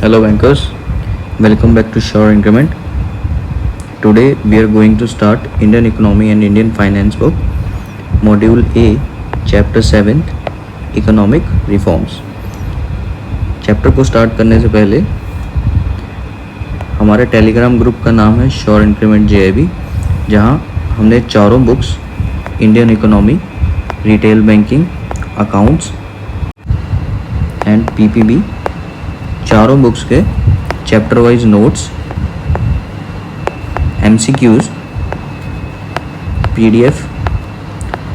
Hello bankers, welcome back to Sure Increment. Today we are going to start Indian Economy and Indian Finance book, Module A, Chapter 7, Economic Reforms. Chapter को start करने से पहले हमारे Telegram group का नाम है sure increment JIB, जहां हमने चारों books Indian economy, retail banking, accounts and PPB चारों बुक्स के chapter wise notes, MCQs, PDF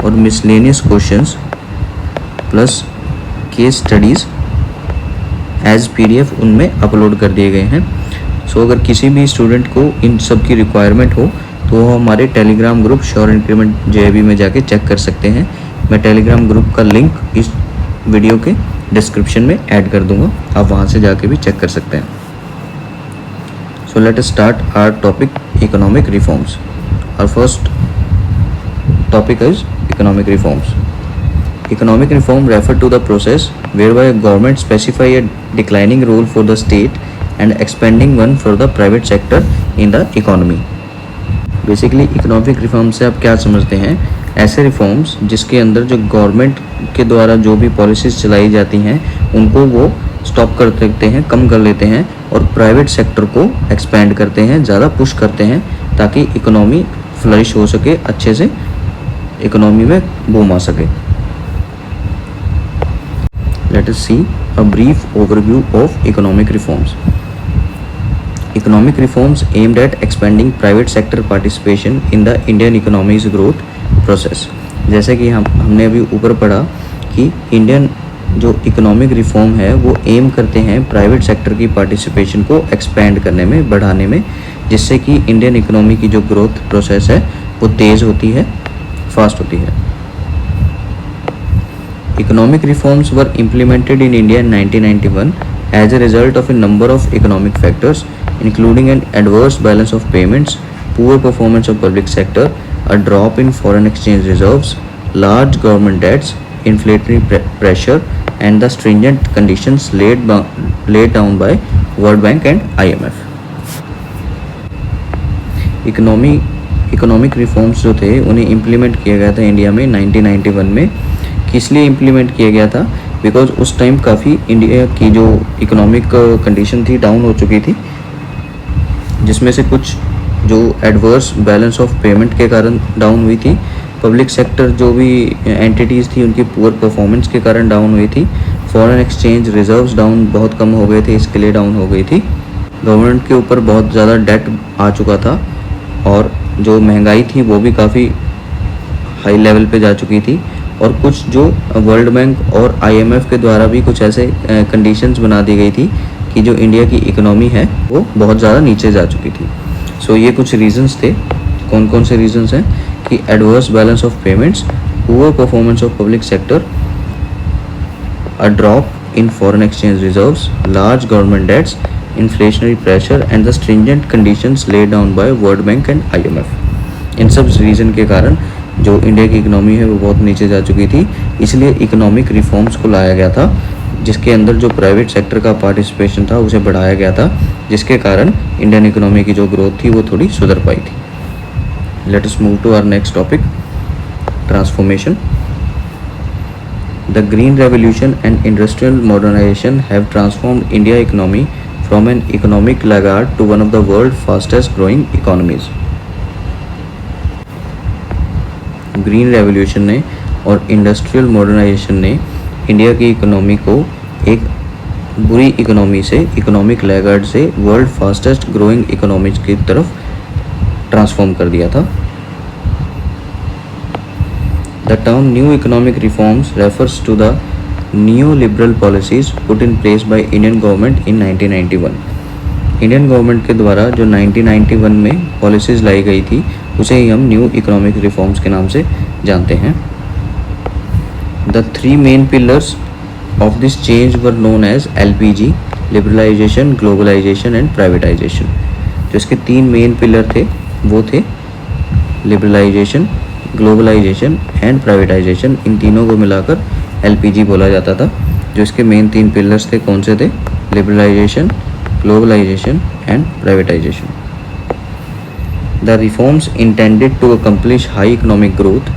और miscellaneous questions plus case studies as PDF उनमें अपलोड कर दिए गए हैं. सो अगर किसी भी स्टूडेंट को इन सब की रिक्वायरमेंट हो तो वो हमारे Telegram group sure increment JIB में जाके चेक कर सकते हैं. मैं टेलीग्राम ग्रुप का लिंक इस वीडियो के डिस्क्रिप्शन में ऐड कर दूंगा, आप वहां से जाके भी चेक कर सकते हैं. So let us start our topic economic reforms. Our first topic is economic reforms. Economic reform refer to the process whereby a government specify a declining role for the state and expanding one for the private sector in the economy. Basically economic reform से आप क्या समझते हैं? ऐसे reforms जिसके अंदर जो government के द्वारा जो भी पॉलिसीज चलाई जाती हैं उनको वो स्टॉप कर देते हैं, कम कर लेते हैं और प्राइवेट सेक्टर को एक्सपेंड करते हैं, ज़्यादा पुश करते हैं ताकि इकोनॉमी फ्लरिश हो सके, अच्छे से इकोनॉमी में बूम आ सके. Let us see a brief overview of economic reforms. Economic reforms aimed at expanding private sector participation in the Indian economy's growth process. जैसे कि हमने अभी ऊपर पढ़ा कि इंडियन जो इकोनॉमिक रिफॉर्म है वो एम करते हैं प्राइवेट सेक्टर की पार्टिसिपेशन को एक्सपेंड करने में, बढ़ाने में, जिससे कि इंडियन इकोनॉमी की जो ग्रोथ प्रोसेस है वो तेज़ होती है, फास्ट होती है. Economic reforms were implemented in India in 1991 as a result of a number of economic factors, including an adverse balance of payments, poor performance of public sector, a drop in foreign exchange reserves, large government debts, inflationary pressure, and the stringent conditions laid down by World Bank and IMF. Economic reforms जो थे उन्हें implement किया गया था India में 1991 में. किस लिए इम्प्लीमेंट किया गया था? बिकॉज उस टाइम काफ़ी इंडिया की जो इकोनॉमिक कंडीशन थी डाउन हो चुकी थी, जिसमें से कुछ जो एडवर्स बैलेंस ऑफ पेमेंट के कारण डाउन हुई थी, पब्लिक सेक्टर जो भी एंटिटीज़ थी उनकी पुअर परफॉर्मेंस के कारण डाउन हुई थी, फॉरेन एक्सचेंज रिजर्व्स डाउन बहुत कम हो गए थे, इसके लिए डाउन हो गई थी, गवर्नमेंट के ऊपर बहुत ज़्यादा डेट आ चुका था और जो महंगाई थी वो भी काफ़ी हाई लेवल पे जा चुकी थी, और कुछ जो वर्ल्ड बैंक और IMF के द्वारा भी कुछ ऐसे कंडीशंस बना दी गई थी कि जो इंडिया की इकोनॉमी है वो बहुत ज़्यादा नीचे जा चुकी थी. सो ये कुछ रीजंस थे. कौन कौन से रीजंस हैं? कि adverse balance of payments, poor performance of public sector, a drop in foreign exchange reserves, large government debts, inflationary pressure and the stringent conditions laid down by world bank and IMF. इन सब reason के कारण जो India की economy है वो बहुत नीचे जा चुकी थी, इसलिए इकोनॉमिक रिफॉर्म्स को लाया गया था, जिसके अंदर जो प्राइवेट सेक्टर का पार्टिसिपेशन था उसे बढ़ाया गया था, जिसके कारण इंडियन इकोनॉमी की जो ग्रोथ थी वो थोड़ी सुधर पाई थी. Let us move to our next topic, transformation. The green revolution and industrial modernisation have transformed India economy from an economic laggard to one of the world fastest growing economies. Green revolution ने और industrial modernisation ने India की economy को एक बुरी economy से, economic laggard से world fastest growing economies की तरफ ट्रांसफॉर्म कर दिया था. The term new economic reforms refers to the new liberal policies put in place by Indian government in 1991. Indian government के द्वारा जो 1991 में पॉलिसीज़ लाई गई थी उसे ही हम न्यू इकोनॉमिक रिफॉर्म्स के नाम से जानते हैं. The three main pillars of this change were known as LPG, liberalisation, globalisation and privatisation. जो इसके तीन मेन पिलर थे वो थे लिबरलाइजेशन, ग्लोबलाइजेशन एंड प्राइवेटाइजेशन. इन तीनों को मिलाकर LPG बोला जाता था. जो इसके मेन तीन पिलर्स थे कौन से थे? Liberalisation, globalization and privatization. The reforms intended to accomplish high economic growth,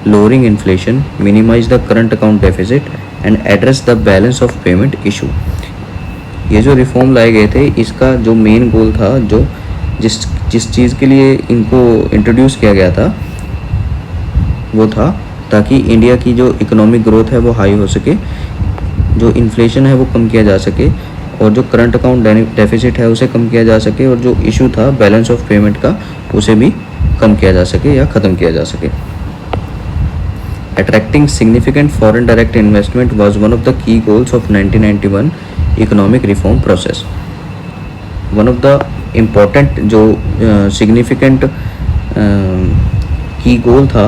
lowering inflation, minimize the current account deficit and address the balance of payment issue. ये जो रिफॉर्म लाए गए थे इसका जो मेन गोल था, जो जिस जिस चीज़ के लिए इनको इंट्रोड्यूस किया गया था वो था ताकि इंडिया की जो इकोनॉमिक ग्रोथ है वो हाई हो सके, जो इन्फ्लेशन है वो कम किया जा सके और जो करंट अकाउंट डेफिसिट है उसे कम किया जा सके और जो इशू था बैलेंस ऑफ पेमेंट का उसे भी कम किया जा सके या ख़त्म किया जा सके. Attracting significant foreign direct investment was one of the key goals of 1991 economic reform process. One of the important जो significant key goal था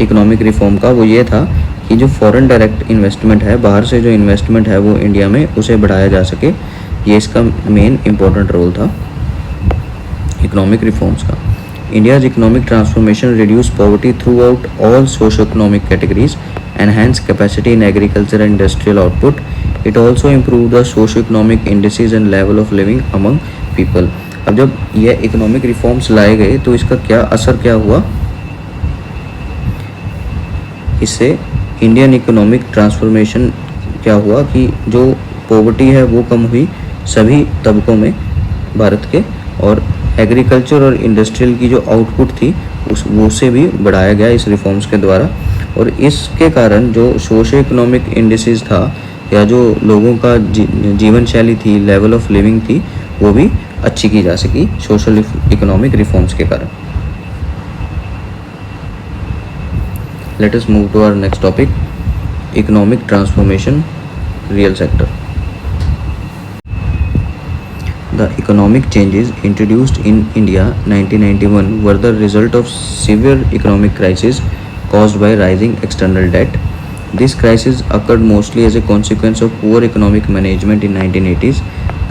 इकोनॉमिक रिफॉर्म का वो ये था कि जो फॉरेन डायरेक्ट इन्वेस्टमेंट है, बाहर से जो इन्वेस्टमेंट है वो इंडिया में उसे बढ़ाया जा सके. ये इसका मेन इम्पोर्टेंट रोल था इकोनॉमिक रिफॉर्म्स का. India's economic transformation reduced poverty throughout all socio-economic categories, enhanced capacity in agriculture and industrial output. It also improved the socio-economic indices and level of living among people. अब जब ये economic reforms लाए गए तो इसका क्या असर क्या हुआ, इससे इंडियन इकोनॉमिक ट्रांसफॉर्मेशन क्या हुआ कि जो पॉवर्टी है वो कम हुई सभी तबकों में भारत के, और एग्रीकल्चर और इंडस्ट्रियल की जो आउटपुट थी उसे भी बढ़ाया गया इस रिफॉर्म्स के द्वारा. और इसके कारण जो सोशो इकोनॉमिक इंडिसेस था या जो लोगों का जीवन शैली थी, लेवल ऑफ लिविंग थी, वो भी अच्छी की जा सकी सोशल इकोनॉमिक रिफॉर्म्स के कारण. Let us move to our next topic, economic transformation real sector. The economic changes introduced in India 1991 were the result of severe economic crisis caused by rising external debt. This crisis occurred mostly as a consequence of poor economic management in 1980s.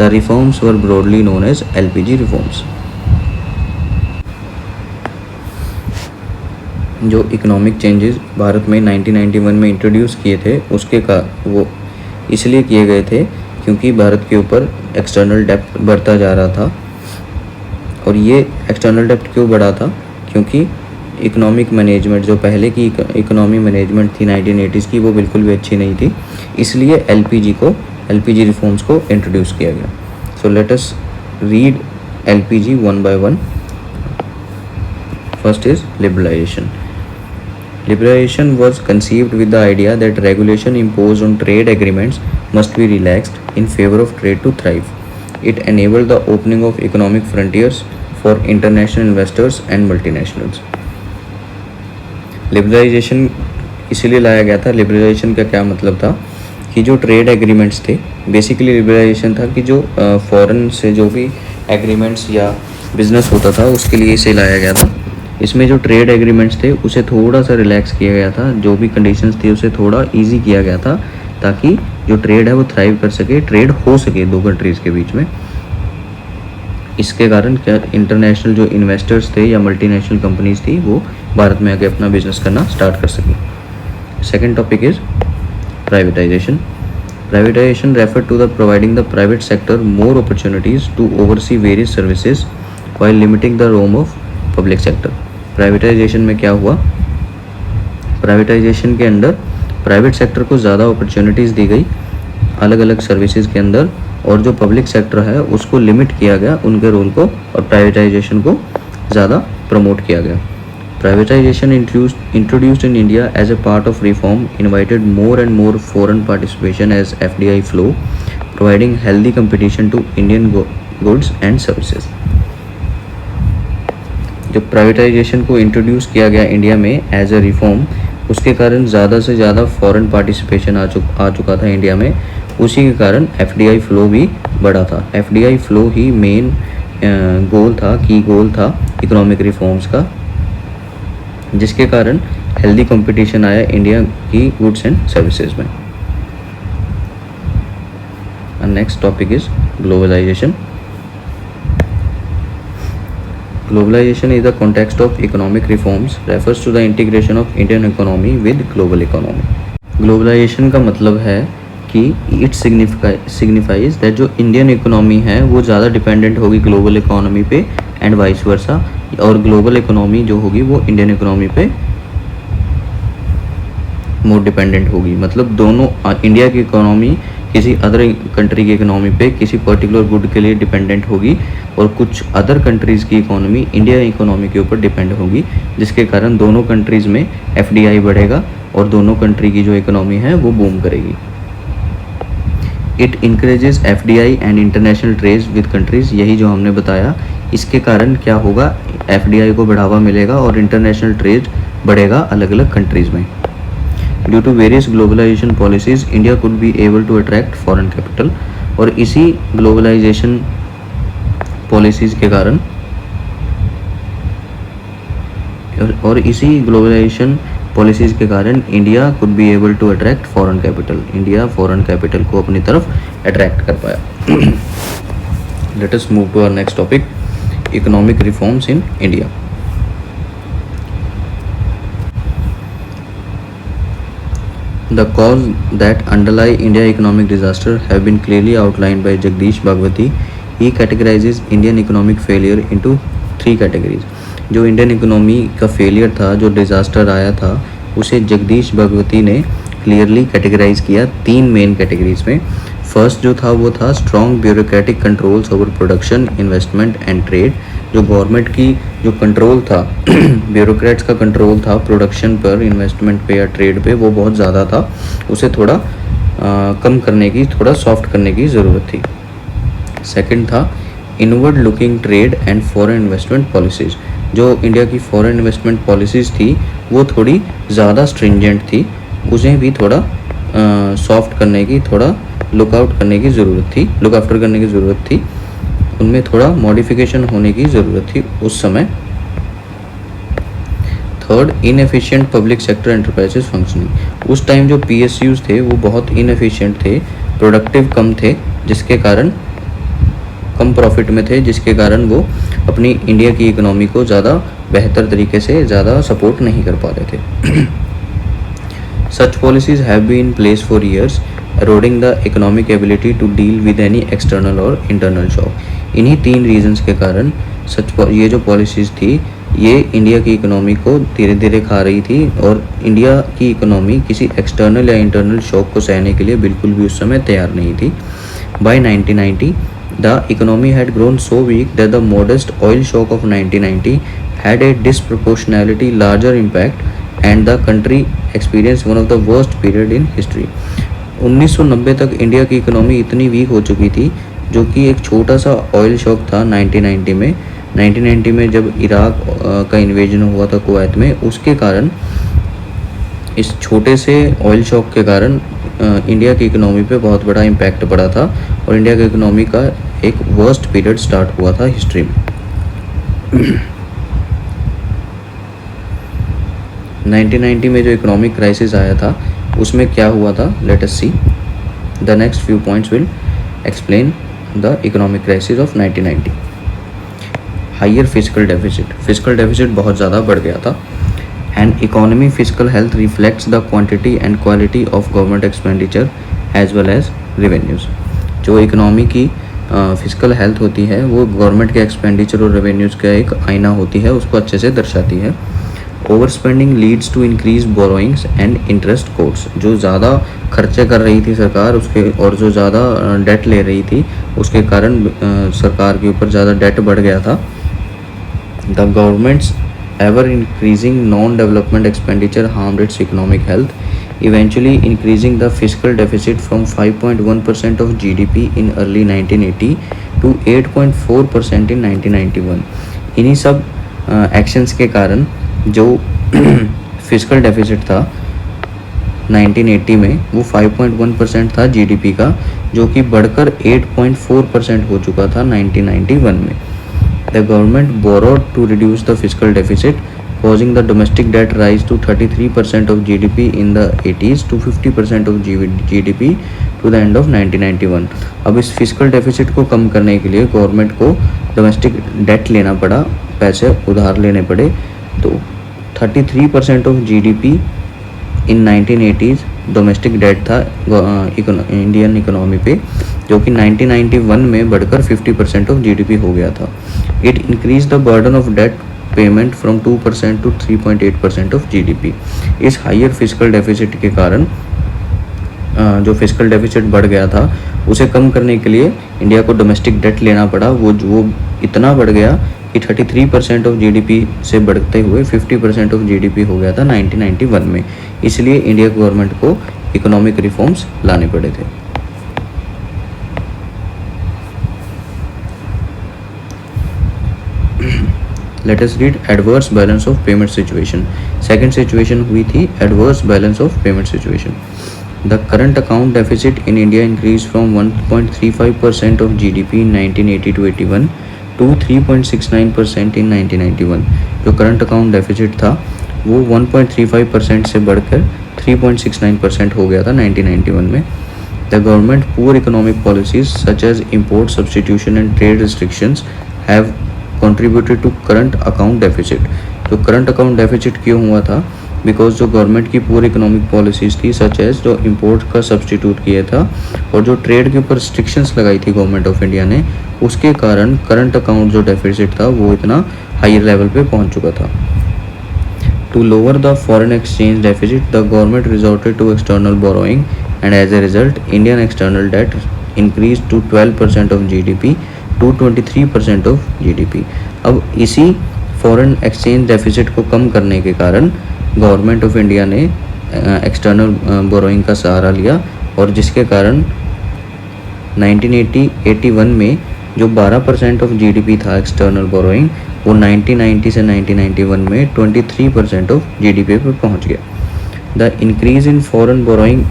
The reforms were broadly known as LPG reforms. जो economic changes Bharat में 1991 में introduce किए थे उसके का वो इसलिए किए गए थे क्योंकि भारत के ऊपर एक्सटर्नल डेप्ट बढ़ता जा रहा था. और ये एक्सटर्नल डेप्ट क्यों बढ़ा था, क्योंकि इकोनॉमिक मैनेजमेंट जो पहले की इकोनॉमी मैनेजमेंट थी 1980s की वो बिल्कुल भी अच्छी नहीं थी, इसलिए एलपीजी रिफॉर्म्स को इंट्रोड्यूस किया गया. So let us read LPG one by one. First is liberalisation. Liberalization was conceived with the idea that regulation imposed on trade agreements must be relaxed in favor of trade to thrive. It enabled the opening of economic frontiers for international investors and multinationals. Liberalization इसीलिए लाया गया था. Liberalization का क्या मतलब था कि जो ट्रेड एग्रीमेंट्स थे, बेसिकली लिबरलाइजेशन था कि जो फॉरेन से जो भी एग्रीमेंट्स या बिजनेस होता था उसके लिए इसे लाया गया था. इसमें जो ट्रेड एग्रीमेंट्स थे उसे थोड़ा सा रिलैक्स किया गया था, जो भी कंडीशंस थी उसे थोड़ा इजी किया गया था ताकि जो ट्रेड है वो थ्राइव कर सके, ट्रेड हो सके दो कंट्रीज़ के बीच में. इसके कारण क्या इंटरनेशनल जो इन्वेस्टर्स थे या मल्टीनेशनल कंपनीज थी वो भारत में आके अपना बिजनेस करना स्टार्ट कर सकें. Second topic is privatisation. Privatisation refer to the providing the private sector more opportunities to oversee various services while limiting the role of public sector. Privatisation में क्या हुआ, प्राइवेटाइजेशन के अंदर प्राइवेट सेक्टर को ज़्यादा अपॉर्चुनिटीज़ दी गई अलग अलग सर्विसेज के अंदर, और जो पब्लिक सेक्टर है उसको लिमिट किया गया उनके रोल को, और प्राइवेटाइजेशन को ज़्यादा प्रमोट किया गया. Privatization introduced in India as a part of reform invited more and more foreign participation as FDI flow, providing healthy competition to Indian goods and services. जब प्राइवेटाइजेशन को इंट्रोड्यूस किया गया इंडिया में as a reform, उसके कारण ज़्यादा से ज़्यादा फॉरेन पार्टिसिपेशन आ चुका था इंडिया में. उसी के कारण FDI फ्लो भी बढ़ा था. FDI फ्लो ही मेन गोल था, की गोल था इकोनॉमिक रिफॉर्म्स का, जिसके कारण हेल्दी कंपटीशन आया इंडिया की गुड्स एंड सर्विसेज में. Next topic is globalization. Globalization is the context of economic reforms, refers to the integration of Indian economy with global economy. Globalization का मतलब है कि इट सिग्निफाइज दैट जो Indian economy है वो ज़्यादा डिपेंडेंट होगी ग्लोबल इकोनॉमी पे एंड वाइस वर्सा, और ग्लोबल इकोनॉमी जो होगी वो इंडियन इकोनॉमी पे मोर डिपेंडेंट होगी। मतलब दोनों, इंडिया की इकोनॉमी किसी अदर कंट्री की इकोनॉमी पे किसी पर्टिकुलर गुड के लिए डिपेंडेंट होगी, और कुछ अदर कंट्रीज़ की इकोनॉमी इंडिया इकोनॉमी के ऊपर डिपेंड होगी, जिसके कारण दोनों कंट्रीज़ में FDI बढ़ेगा और दोनों कंट्री की जो इकोनॉमी है वो बूम करेगी। It encourages FDI and international trade with countries, यही जो हमने बताया, इसके कारण क्या होगा, FDI को बढ़ावा मिलेगा और इंटरनेशनल ट्रेड बढ़ेगा अलग अलग कंट्रीज़ में। Due to various globalization policies India could be able to attract foreign capital, और इसी ग्लोबलाइजेशन पॉलिसीज़ के कारण India could be able to attract foreign capital, India foreign capital को अपनी तरफ अट्रैक्ट कर पाया। Let us move to our next topic, economic reforms in India. The cause that underlie India economic disaster have been clearly outlined by Jagdish Bhagwati. He categorizes Indian economic failure into 3 categories. जो Indian economy का failure था, जो disaster आया था, उसे जगदीश भगवती ने clearly categorise किया 3 main categories में। फर्स्ट जो था वो था strong bureaucratic controls over production, investment and trade. जो गवर्नमेंट की जो कंट्रोल था ब्यूरोक्रेट्स का कंट्रोल था प्रोडक्शन पर, इन्वेस्टमेंट पे या ट्रेड पे, वो बहुत ज़्यादा था, उसे थोड़ा कम करने की, थोड़ा सॉफ्ट करने की ज़रूरत थी। सेकंड था inward looking trade and foreign investment policies. जो इंडिया की फॉरेन इन्वेस्टमेंट पॉलिसीज़ थी वो थोड़ी ज़्यादा स्ट्रिंजेंट थी, उसे भी थोड़ा सॉफ्ट करने की, थोड़ा लुक आफ्टर करने की ज़रूरत थी, उनमें थोड़ा मॉडिफिकेशन होने की ज़रूरत थी उस समय। Third, inefficient public sector enterprises functioning. उस टाइम जो PSUs थे वो बहुत इनएफिशिएंट थे, प्रोडक्टिव कम थे, जिसके कारण कम प्रॉफिट में थे, जिसके कारण वो अपनी इंडिया की इकोनॉमी को ज़्यादा बेहतर तरीके से ज़्यादा सपोर्ट नहीं कर पा रहे थे। Such policies have been in place for years, eroding the economic ability to deal with any external or internal shock। इन्हीं 3 रीजंस के कारण ये जो पॉलिसीज़ थी ये इंडिया की इकोनॉमी को धीरे धीरे खा रही थी, और इंडिया की इकोनॉमी किसी एक्सटर्नल या इंटरनल शॉक को सहने के लिए बिल्कुल भी उस समय तैयार नहीं थी। By 1990 the economy had grown so weak that the modest oil shock of 1990 had a disproportionality larger impact and the country experience one of the worst period in history. 1990 तक इंडिया की इकोनॉमी इतनी week हो चुकी थी, जो कि एक छोटा सा ऑयल शॉक था 1990 में जब इराक का इन्वेजन हुआ था कुवैत में, उसके कारण, इस छोटे से ऑयल शॉक के कारण इंडिया की इकोनॉमी पे बहुत बड़ा इम्पैक्ट पड़ा था, और इंडिया की इकोनॉमी का एक वर्स्ट पीरियड स्टार्ट हुआ था हिस्ट्री में। 1990 में जो इकोनॉमिक क्राइसिस आया था उसमें क्या हुआ था, let us see. The next few points will explain the economic crisis of 1990। Higher physical deficit बहुत ज़्यादा बढ़ गया था। And economy physical health reflects the quantity and quality of government expenditure as well as revenues. जो economy की physical health होती है वो गवर्नमेंट के एक्सपेंडिचर और रेवेन्यूज़ का एक आईना होती है, उसको अच्छे से दर्शाती है। Over spending leads to increase borrowings and interest costs. जो ज़्यादा खर्चे कर रही थी सरकार उसके, और जो ज़्यादा डेट ले रही थी उसके कारण सरकार के ऊपर ज़्यादा डेट बढ़ गया था। The governments ever increasing non development expenditure harmed it's economic health, eventually increasing the fiscal deficit from 5.1% of GDP in early 1980 to 8.4% in 1991। इन्हीं सब एक्शंस के कारण जो फिजिकल डेफिसिट था 1980 में वो 5.1% था जीडीपी का, जो कि बढ़कर 8.4% हो चुका था 1991 में। The government borrowed to reduce the physical deficit, causing the domestic debt rise to 33% of GDP in the 80s to 50% of GDP to the end of 1991। अब इस फिजिकल डेफिसिट को कम करने के लिए गवर्नमेंट को डोमेस्टिक डेट लेना पड़ा, पैसे उधार लेने पड़े। तो 33% of GDP in 1980s domestic debt था इंडियन इकोनॉमी पे, जो कि 1991 में बढ़कर 50% ऑफ जीडीपी हो गया था। It increase the burden of debt payment from 2% to 3.8% of GDP. इस हायर फिजिकल डेफिसिट के कारण जो फिजिकल डेफिसिट बढ़ गया था उसे कम करने के लिए इंडिया को डोमेस्टिक डेट लेना पड़ा। वो इतना बढ़ गया कि 33% ऑफ जीडीपी से बढ़ते हुए 50% ऑफ जीडीपी हो गया था 1991 में। इसलिए इंडिया गवर्नमेंट को इकोनॉमिक रिफॉर्म्स लाने पड़े थे। Late us read adverse balance of payment situation. Second situation हुई थी adverse balance of payment situation. The current account deficit in India increased from 1.35% of GDP in 1980 to 81 to 3.69% in 1991। जो current account deficit था वो 1.35% से बढ़कर 3.69% हो गया था 1991 में। The government poor economic policies such as import substitution and trade restrictions have contributed to current account deficit। जो करंट अकाउंट डेफिसिट क्यों हुआ था? बिकॉज जो गवर्नमेंट की पूरी इकोनॉमिक पॉलिसीज़ थी सच एज जो इंपोर्ट का सब्सटीट्यूट किया था और जो ट्रेड के ऊपर रिस्ट्रिक्शंस लगाई थी गवर्नमेंट ऑफ इंडिया ने, उसके कारण करंट अकाउंट जो डेफिसिट था वो इतना हायर लेवल पे पहुंच चुका था। To lower the foreign exchange deficit the government resorted to external borrowing and as a result Indian external debt increase to 12% of GDP to 23% of GDP. अब इसी फॉरेन एक्सचेंज डेफिसिट को कम करने के कारण गवर्नमेंट ऑफ इंडिया ने external borrowing का सहारा लिया और जिसके कारण 1981 में जो 12% ऑफ जीडीपी था एक्सटर्नल बोरोइंग वो 1990 से 1991 में 23% ऑफ जीडीपी पे पहुंच गया। The increase in foreign borrowing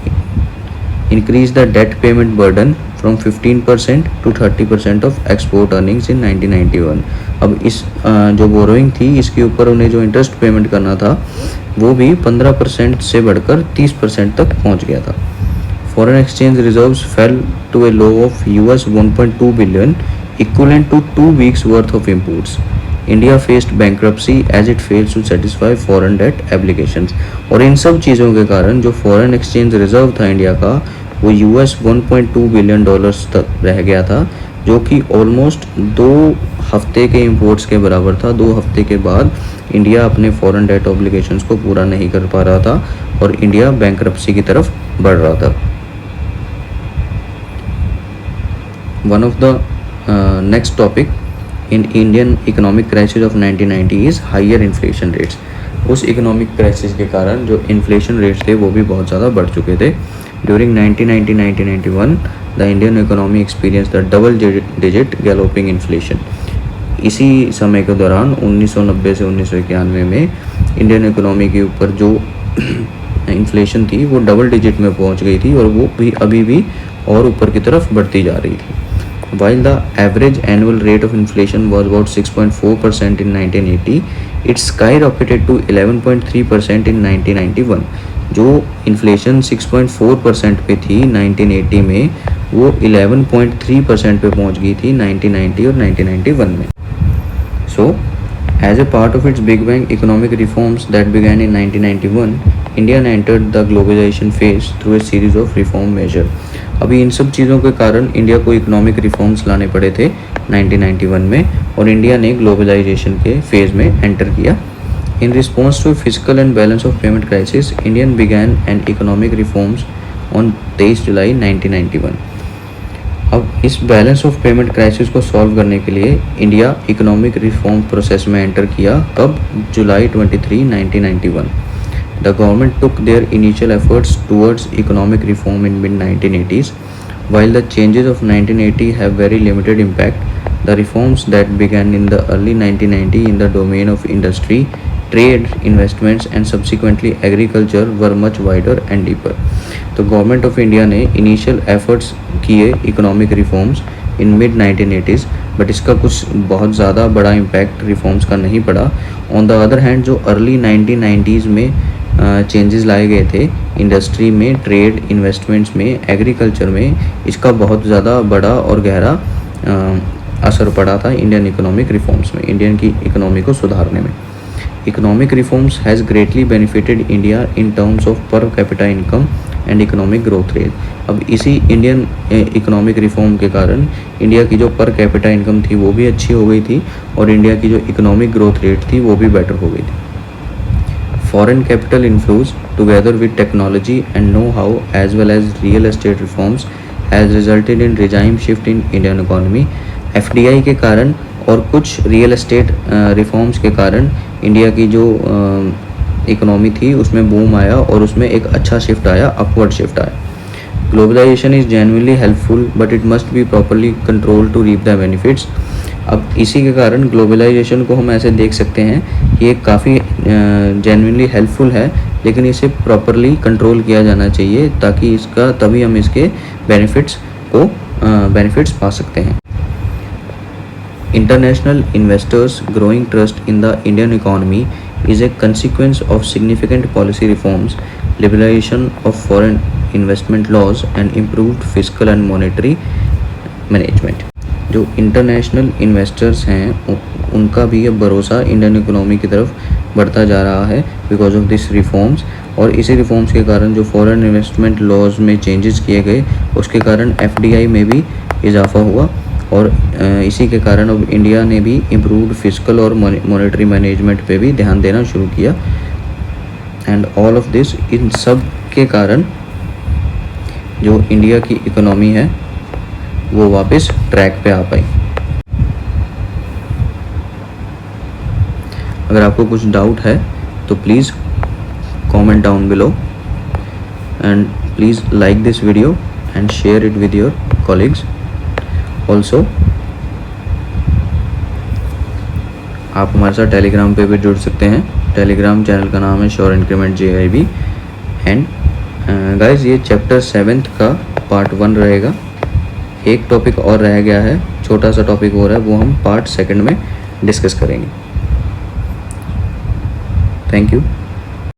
increase the debt payment burden from 15% to 30% of export earnings in 1991। अब इस जो बोरोइंग थी इसके ऊपर उन्हें जो इंटरेस्ट पेमेंट करना था वो भी 15% से बढ़कर 30% तक पहुंच गया था। Foreign exchange reserves fell to a low of $1.2 billion equivalent to 2 weeks worth of imports. India faced bankruptcy as it fails to satisfy foreign debt applications. और इन सब चीज़ों के कारण जो फॉरेन एक्सचेंज रिजर्व था इंडिया का वो $1.2 बिलियन तक रह गया था, जो कि ऑलमोस्ट 2 हफ्ते के इंपोर्ट्स के बराबर था। 2 हफ्ते के बाद इंडिया अपने फॉरेन डेट ऑब्लिगेशंस को पूरा नहीं कर पा रहा था और इंडिया बैंक्रप्सी की तरफ बढ़ रहा था। One of the next topic in Indian economic crisis of 1990 is higher inflation rates. उस इकोनॉमिक क्राइसिस के कारण जो इन्फ्लेशन रेट्स थे वो भी बहुत ज़्यादा बढ़ चुके थे। During 1990-1991 the Indian economy experience the double digit galloping inflation. इसी समय के दौरान 1990 से 1991 में इंडियन इकोनॉमी के ऊपर जो इन्फ्लेशन थी वो डबल डिजिट में पहुंच गई थी और वो भी अभी भी और ऊपर की तरफ बढ़ती जा रही थी। While the average annual rate of inflation was about 6.4% in 1980, it skyrocketed to 11.3% in 1991। जो इन्फ्लेशन 6.4% पे थी 1980 में वो 11.3% पे पहुंच गई थी 1990 और 1991 में। So, as a part of its Big Bang economic reforms that began in 1991, India entered the globalization phase through a series of reform measures। अभी इन सब चीज़ों के कारण इंडिया को इकोनॉमिक रिफॉर्म्स लाने पड़े थे 1991 में और इंडिया ने ग्लोबलाइजेशन के फेज़ में एंटर किया। In response to physical and balance of payment crisis Indian began and economic reforms on 23 July 1991। अब इस बैलेंस ऑफ पेमेंट क्राइसिस को सॉल्व करने के लिए इंडिया इकोनॉमिक रिफॉर्म प्रोसेस में एंटर किया। कब? जुलाई 23, 1991। The government took their initial efforts towards economic reform in mid-1980s. While the changes of 1980 have very limited impact, the reforms that began in the early 1990s in the domain of industry, trade, investments and subsequently agriculture were much wider and deeper। तो government of India ने initial efforts किए economic reforms in mid 1980s, but इसका कुछ बहुत ज़्यादा बड़ा impact reforms का नहीं पड़ा। ऑन द अदर हैंड जो अर्ली 1990s में चेंजेस लाए गए थे इंडस्ट्री में, ट्रेड, इन्वेस्टमेंट्स में, एग्रीकल्चर में, इसका बहुत ज़्यादा बड़ा और गहरा असर पड़ा था इंडियन इकोनॉमिक रिफॉर्म्स में, इंडियन की इकोनॉमी को सुधारने में। Economic reforms has greatly benefited India in terms of per capita income and economic growth rate. अब इसी इंडियन इकोनॉमिक रिफॉर्म के कारण इंडिया की जो पर कैपिटा इनकम थी वो भी अच्छी हो गई थी और इंडिया की जो इकोनॉमिक ग्रोथ रेट थी वो भी बेटर हो गई थी। Foreign capital inflows together with technology and know-how as well as real estate reforms has resulted in regime shift in Indian economy। FDI के कारण और कुछ रियल एस्टेट रिफॉर्म्स के कारण इंडिया की जो इकोनॉमी थी उसमें बूम आया और उसमें एक अच्छा शिफ्ट आया, अपवर्ड शिफ्ट आया। Globalization is genuinely helpful but it must be properly control to reap the benefits. अब इसी के कारण ग्लोबलाइजेशन को हम ऐसे देख सकते हैं कि ये काफ़ी जेन्युइनली हेल्पफुल है, लेकिन इसे प्रॉपरली कंट्रोल किया जाना चाहिए ताकि इसका तभी हम इसके बेनिफिट्स पा सकते हैं। International investors' growing trust in the Indian economy is a consequence of significant policy reforms, liberalization of foreign investment laws, and improved fiscal and monetary management। जो इंटरनेशनल इन्वेस्टर्स हैं उनका भी अब भरोसा इंडियन इकोनॉमी की तरफ बढ़ता जा रहा है बिकॉज ऑफ दिस रिफॉर्म्स। और इसी रिफॉर्म्स के कारण जो फॉरेन इन्वेस्टमेंट लॉज में चेंजेस किए गए उसके कारण FDI में भी इजाफा हुआ और इसी के कारण अब इंडिया ने भी इम्प्रूव्ड फिस्कल और मॉनेटरी मैनेजमेंट पे भी ध्यान देना शुरू किया। एंड ऑल ऑफ दिस, इन सब के कारण जो इंडिया की इकोनॉमी है वो वापस ट्रैक पे आ पाई। अगर आपको कुछ डाउट है तो please comment down below and please like this video and share it with your colleagues. Also आप हमारे साथ टेलीग्राम पे भी जुड़ सकते हैं। टेलीग्राम चैनल का नाम है sure increment JIB। And guys ये चैप्टर 7 का पार्ट 1 रहेगा। एक टॉपिक और रह गया है, छोटा सा टॉपिक और है, वो हम पार्ट 2 में डिस्कस करेंगे। Thank you.